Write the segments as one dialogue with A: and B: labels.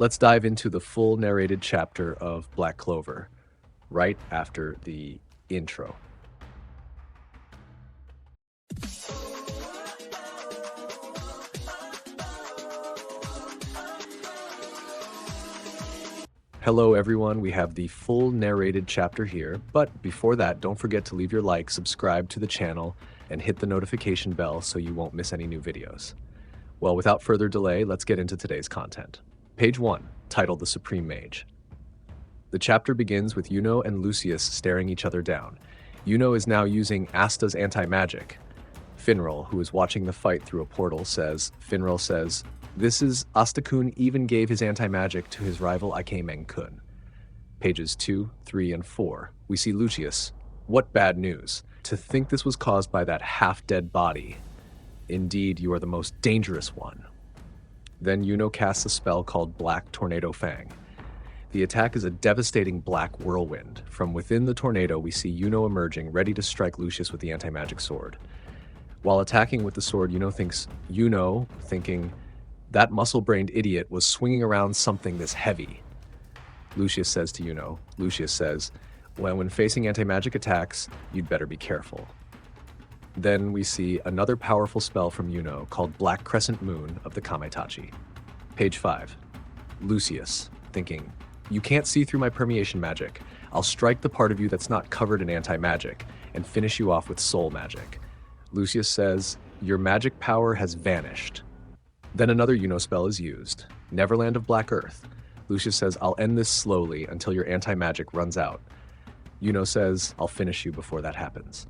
A: Let's dive into the full narrated chapter of Black Clover, right after the intro. Hello everyone, we have the full narrated chapter here, but before that, don't forget to leave your like, subscribe to the channel, and hit the notification bell so you won't miss any new videos. Well, without further delay, let's get into today's content. Page 1, titled The Supreme Mage. The chapter begins with Yuno and Lucius staring each other down. Yuno is now using Asta's anti-magic. Finral, who is watching the fight through a portal, says, "This is Asta-kun even gave his anti-magic to his rival Ikemen-kun." Pages 2, 3, and 4. We see Lucius. "What bad news. To think this was caused by that half-dead body. Indeed, you are the most dangerous one." Then Yuno casts a spell called Black Tornado Fang. The attack is a devastating black whirlwind. From within the tornado, we see Yuno emerging, ready to strike Lucius with the anti-magic sword. While attacking with the sword, Yuno thinking, that muscle-brained idiot was swinging around something this heavy. Lucius says to Yuno, when facing anti-magic attacks, you'd better be careful. Then we see another powerful spell from Yuno called Black Crescent Moon of the Kametachi. Page 5. Lucius, thinking, you can't see through my permeation magic. I'll strike the part of you that's not covered in anti-magic and finish you off with soul magic. Lucius says, your magic power has vanished. Then another Yuno spell is used, Neverland of Black Earth. Lucius says, I'll end this slowly until your anti-magic runs out. Yuno says, I'll finish you before that happens.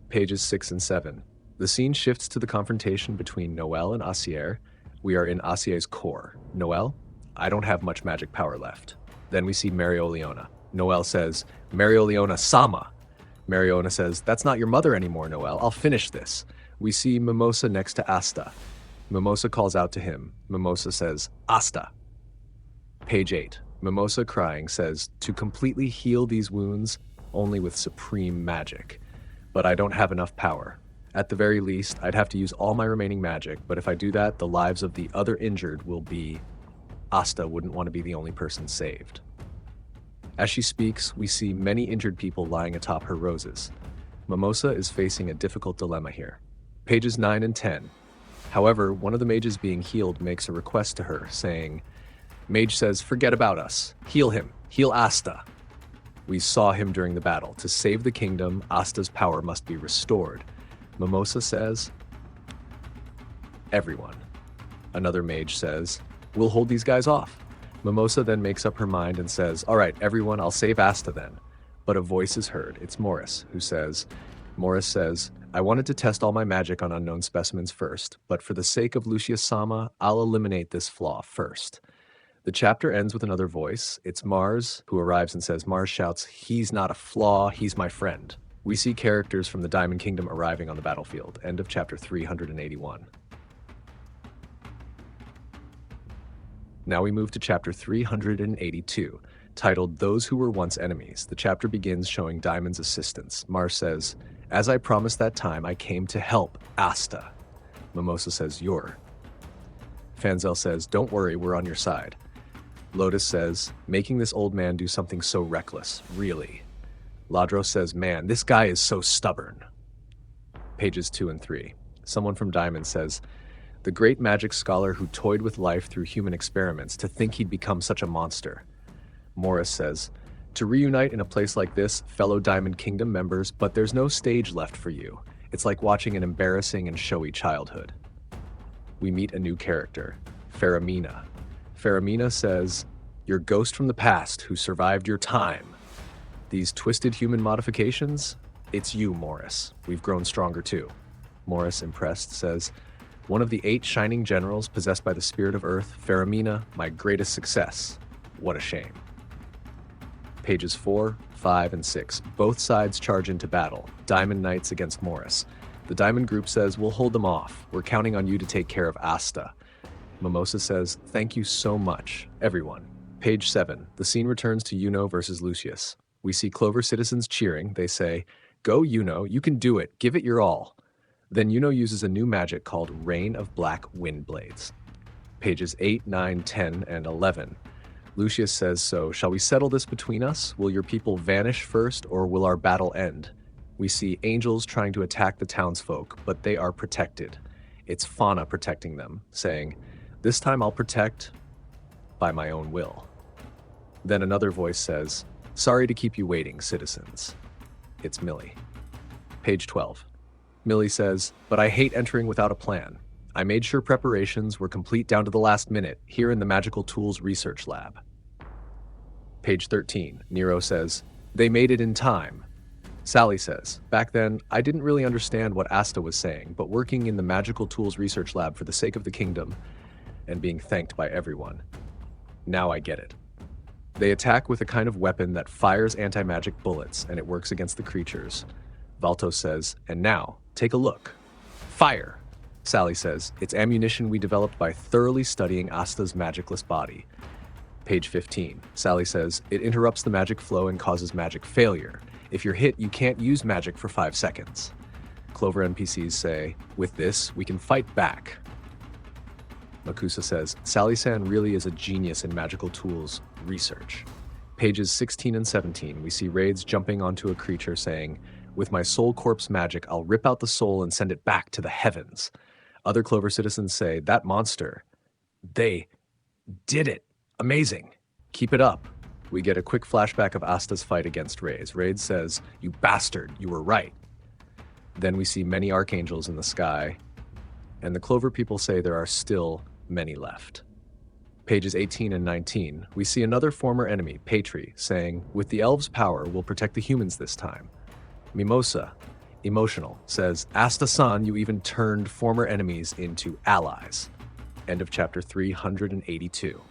A: Pages 6 and 7. The scene shifts to the confrontation between Noel and Asier. We are in Asier's core. Noel, I don't have much magic power left. Then we see Marioliona. Noel says, Marioliona Sama. Marioliona says, that's not your mother anymore, Noel. I'll finish this. We see Mimosa next to Asta. Mimosa calls out to him. Mimosa says, Asta. Page 8. Mimosa, crying, says, to completely heal these wounds, only with supreme magic. But I don't have enough power. At the very least, I'd have to use all my remaining magic, but if I do that, the lives of the other injured will be... Asta wouldn't want to be the only person saved. As she speaks, we see many injured people lying atop her roses. Mimosa is facing a difficult dilemma here. Pages 9 and 10. However, one of the mages being healed makes a request to her, saying, Mage says, forget about us. Heal him. Heal Asta. We saw him during the battle. To save the kingdom, Asta's power must be restored. Mimosa says, everyone. Another mage says, we'll hold these guys off. Mimosa then makes up her mind and says, all right, everyone, I'll save Asta then. But a voice is heard. It's Morris, who says, I wanted to test all my magic on unknown specimens first, but for the sake of Lucius Sama, I'll eliminate this flaw first. The chapter ends with another voice. It's Mars, who arrives and says, Mars shouts, he's not a flaw, he's my friend. We see characters from the Diamond Kingdom arriving on the battlefield. End of chapter 381. Now we move to chapter 382, titled Those Who Were Once Enemies. The chapter begins showing Diamond's assistance. Mars says, as I promised that time, I came to help Asta. Mimosa says, you're. Fanzel says, don't worry, we're on your side. Lotus says, making this old man do something so reckless, really. Ladros says, man, this guy is so stubborn. Pages 2 and 3. Someone from Diamond says, the great magic scholar who toyed with life through human experiments, to think he'd become such a monster. Morris says, to reunite in a place like this, fellow Diamond Kingdom members, but there's no stage left for you. It's like watching an embarrassing and showy childhood. We meet a new character, Faramina. Faramina says, your ghost from the past who survived your time. These twisted human modifications? It's you, Morris. We've grown stronger too. Morris, impressed, says, one of the 8 shining generals possessed by the spirit of Earth, Faramina, my greatest success. What a shame. Pages 4, 5, and 6. Both sides charge into battle. Diamond Knights against Morris. The Diamond group says, we'll hold them off. We're counting on you to take care of Asta. Mimosa says, thank you so much, everyone. Page 7. The scene returns to Yuno versus Lucius. We see Clover citizens cheering. They say, go Yuno, you can do it. Give it your all. Then Yuno uses a new magic called Rain of Black Wind Blades. Pages 8, 9, 10, and 11. Lucius says, "So, shall we settle this between us? Will your people vanish first, or will our battle end?" We see angels trying to attack the townsfolk, but they are protected. It's Fauna protecting them, saying, "This time I'll protect by my own will." Then another voice says, "Sorry to keep you waiting, citizens." It's Millie. Page 12. Millie says, "But I hate entering without a plan. I made sure preparations were complete down to the last minute here in the Magical Tools Research Lab." Page 13. Nero says, "They made it in time." Sally says, "Back then, I didn't really understand what Asta was saying, but working in the Magical Tools Research Lab for the sake of the kingdom and being thanked by everyone. Now I get it." They attack with a kind of weapon that fires anti-magic bullets, and it works against the creatures. Valto says, "And now, take a look." Fire! Sally says, "It's ammunition we developed by thoroughly studying Asta's magicless body." Page 15. Sally says, "It interrupts the magic flow and causes magic failure. If you're hit, you can't use magic for 5 seconds. Clover NPCs say, "With this, we can fight back." Makusa says, "Sally-san really is a genius in magical tools research." Pages 16 and 17, we see Raids jumping onto a creature saying, "With my soul corpse magic, I'll rip out the soul and send it back to the heavens." Other Clover citizens say, "That monster, they did it. Amazing. Keep it up." We get a quick flashback of Asta's fight against Raids. Raids says, "You bastard, you were right." Then we see many archangels in the sky, and the Clover people say there are still many left. Pages 18 and 19, we see another former enemy, Patri, saying, "With the elves' power, we'll protect the humans this time." Mimosa, emotional, says, "Asta-san, you even turned former enemies into allies." End of chapter 382.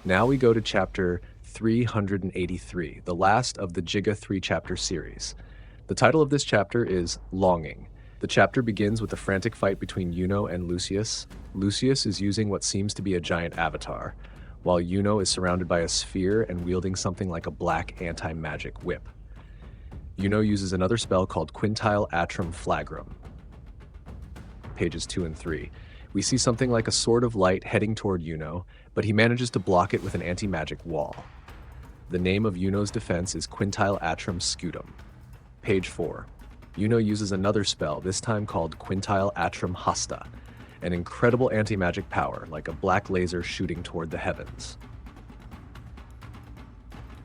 A: Now we go to chapter 383, the last of the Jiga 3-chapter series. The title of this chapter is Longing. The chapter begins with a frantic fight between Yuno and Lucius. Lucius is using what seems to be a giant avatar, while Yuno is surrounded by a sphere and wielding something like a black anti-magic whip. Yuno uses another spell called Quintile Atrum Flagrum. Pages 2 and 3. We see something like a sword of light heading toward Yuno, but he manages to block it with an anti-magic wall. The name of Yuno's defense is Quintile Atrum Scutum. Page 4. Yuno uses another spell, this time called Quintile Atrum Hasta, an incredible anti-magic power, like a black laser shooting toward the heavens.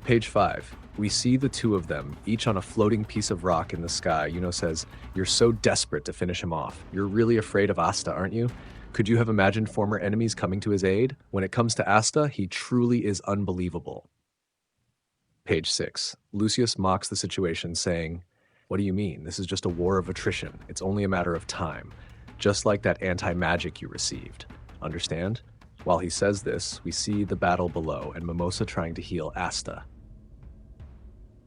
A: Page 5. We see the two of them, each on a floating piece of rock in the sky. Yuno says, "You're so desperate to finish him off. You're really afraid of Asta, aren't you? Could you have imagined former enemies coming to his aid? When it comes to Asta, he truly is unbelievable." Page 6. Lucius mocks the situation, saying, "What do you mean? This is just a war of attrition. It's only a matter of time. Just like that anti-magic you received. Understand?" While he says this, we see the battle below and Mimosa trying to heal Asta.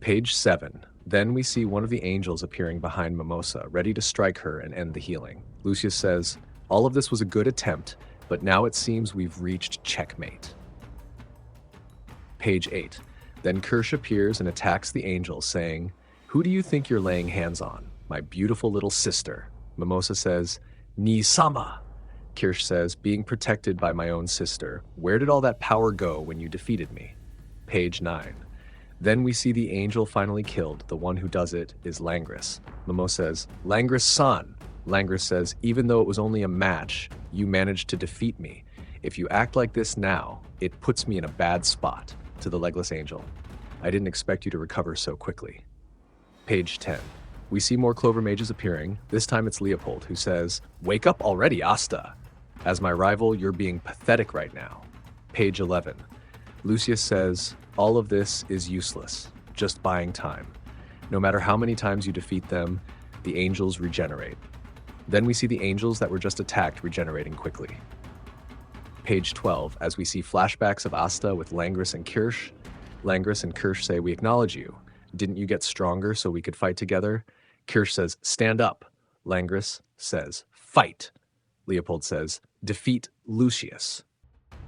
A: Page 7. Then we see one of the angels appearing behind Mimosa, ready to strike her and end the healing. Lucius says, "All of this was a good attempt, but now it seems we've reached checkmate." Page 8. Then Kirsch appears and attacks the angel, saying, "Who do you think you're laying hands on? My beautiful little sister." Mimosa says, "Ni-sama." Kirsch says, "Being protected by my own sister. Where did all that power go when you defeated me?" Page 9. Then we see the angel finally killed. The one who does it is Langris. Mimosa says, "Langris-san." Langris says, "Even though it was only a match, you managed to defeat me. If you act like this now, it puts me in a bad spot." To the legless angel, "I didn't expect you to recover so quickly." Page 10. We see more Clover mages appearing. This time it's Leopold, who says, "Wake up already, Asta. As my rival, you're being pathetic right now." Page 11. Lucius says, "All of this is useless, just buying time. No matter how many times you defeat them, the angels regenerate." Then we see the angels that were just attacked regenerating quickly. Page 12, as we see flashbacks of Asta with Langris and Kirsch. Langris and Kirsch say, "We acknowledge you. Didn't you get stronger so we could fight together?" Kirsch says, "Stand up." Langris says, "Fight." Leopold says, "Defeat Lucius."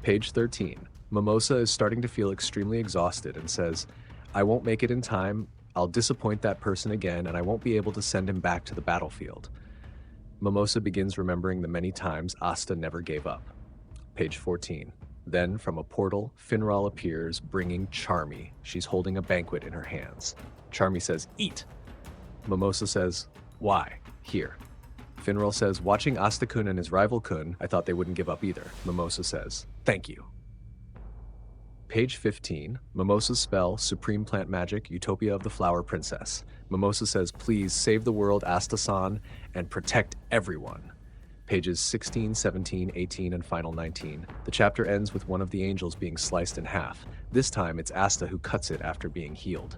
A: Page 13. Mimosa is starting to feel extremely exhausted and says, "I won't make it in time. I'll disappoint that person again, and I won't be able to send him back to the battlefield." Mimosa begins remembering the many times Asta never gave up. Page 14. Then, from a portal, Finral appears, bringing Charmy. She's holding a banquet in her hands. Charmy says, "Eat!" Mimosa says, "Why? Here." Finral says, "Watching Asta-kun and his rival Kun, I thought they wouldn't give up either." Mimosa says, "Thank you." Page 15. Mimosa's spell, Supreme Plant Magic, Utopia of the Flower Princess. Mimosa says, "Please save the world, Asta-san, and protect everyone." Pages 16, 17, 18, and final 19. The chapter ends with one of the angels being sliced in half. This time, it's Asta who cuts it after being healed.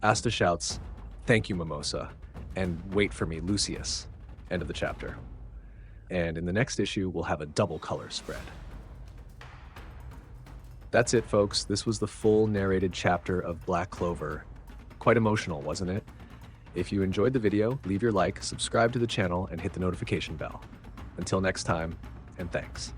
A: Asta shouts, "Thank you, Mimosa, and wait for me, Lucius." End of the chapter. And in the next issue, we'll have a double color spread. That's it, folks. This was the full narrated chapter of Black Clover. Quite emotional, wasn't it? If you enjoyed the video, leave your like, subscribe to the channel, and hit the notification bell. Until next time, and thanks.